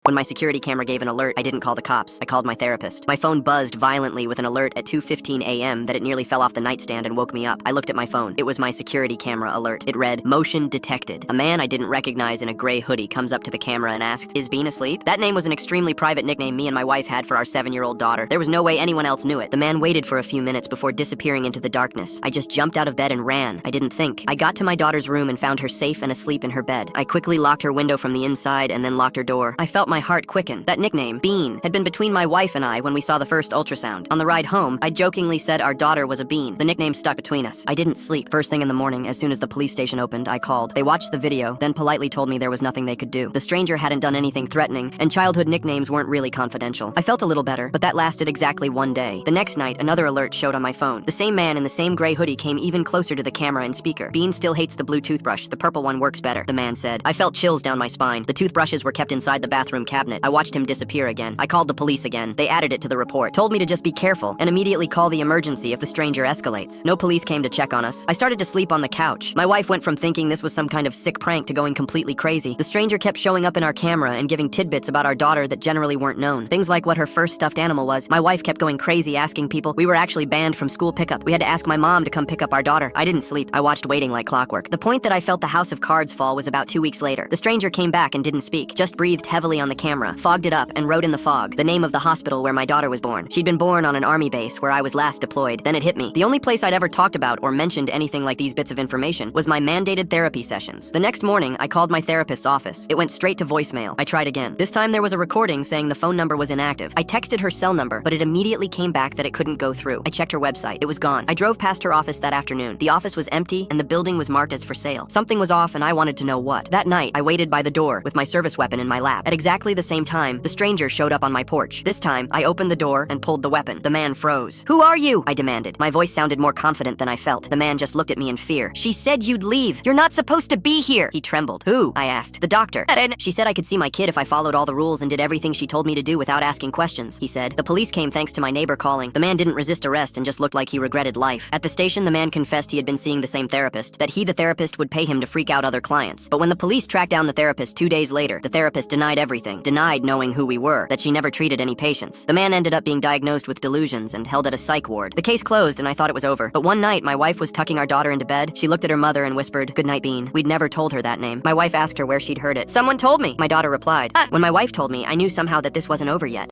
When my security camera gave an alert, I didn't call the cops. I called my therapist. My phone buzzed violently with an alert at 2:15 a.m. that it nearly fell off the nightstand and woke me up. I looked at my phone. It was my security camera alert. It read, "Motion detected." A man I didn't recognize in a gray hoodie comes up to the camera and asked, "Is Bean asleep?" That name was an extremely private nickname me and my wife had for our 7-year-old daughter. There was no way anyone else knew it. The man waited for a few minutes before disappearing into the darkness. I just jumped out of bed and ran. I didn't think. I got to my daughter's room and found her safe and asleep in her bed. I quickly locked her window from the inside and then locked her door. I felt my heart quicken. That nickname, Bean, had been between my wife and I when we saw the first ultrasound. On the ride home, I jokingly said our daughter was a Bean. The nickname stuck between us. I didn't sleep. First thing in the morning, as soon as the police station opened, I called. They watched the video, then politely told me there was nothing they could do. The stranger hadn't done anything threatening, and childhood nicknames weren't really confidential. I felt a little better, but that lasted exactly one day. The next night, another alert showed on my phone. The same man in the same gray hoodie came even closer to the camera and speaker. "Bean still hates the blue toothbrush. The purple one works better," the man said. I felt chills down my spine. The toothbrushes were kept inside the bathroom cabinet. I watched him disappear again. I called the police again. They added it to the report, told me to just be careful, and immediately call the emergency if the stranger escalates. No police came to check on us. I started to sleep on the couch. My wife went from thinking this was some kind of sick prank to going completely crazy. The stranger kept showing up in our camera and giving tidbits about our daughter that generally weren't known. Things like what her first stuffed animal was. My wife kept going crazy asking people. We were actually banned from school pickup. We had to ask my mom to come pick up our daughter. I didn't sleep. I watched waiting like clockwork. The point that I felt the house of cards fall was about 2 weeks later. The stranger came back and didn't speak, just breathed heavily on the camera, fogged it up, and wrote in the fog the name of the hospital where my daughter was born. She'd been born on an army base where I was last deployed. Then it hit me. The only place I'd ever talked about or mentioned anything like these bits of information was my mandated therapy sessions. The next morning, I called my therapist's office. It went straight to voicemail. I tried again. This time there was a recording saying the phone number was inactive. I texted her cell number, but it immediately came back that it couldn't go through. I checked her website. It was gone. I drove past her office that afternoon. The office was empty and the building was marked as for sale. Something was off and I wanted to know what. That night, I waited by the door with my service weapon in my lap. At exactly the same time, the stranger showed up on my porch. This time, I opened the door and pulled the weapon. The man froze. "Who are you?" I demanded. My voice sounded more confident than I felt. The man just looked at me in fear. "She said you'd leave. You're not supposed to be here." He trembled. "Who?" I asked. "The doctor." "She said I could see my kid if I followed all the rules and did everything she told me to do without asking questions," he said. "The police came thanks to my neighbor calling." The man didn't resist arrest and just looked like he regretted life. At the station, the man confessed he had been seeing the same therapist, that he, the therapist, would pay him to freak out other clients. But when the police tracked down the therapist 2 days later, the therapist denied everything, denied knowing who we were, that she never treated any patients. The man ended up being diagnosed with delusions and held at a psych ward. The case closed and I thought it was over. But one night, my wife was tucking our daughter into bed. She looked at her mother and whispered, "Good night, Bean." We'd never told her that name. My wife asked her where she'd heard it. "Someone told me," my daughter replied. When my wife told me, I knew somehow that this wasn't over yet.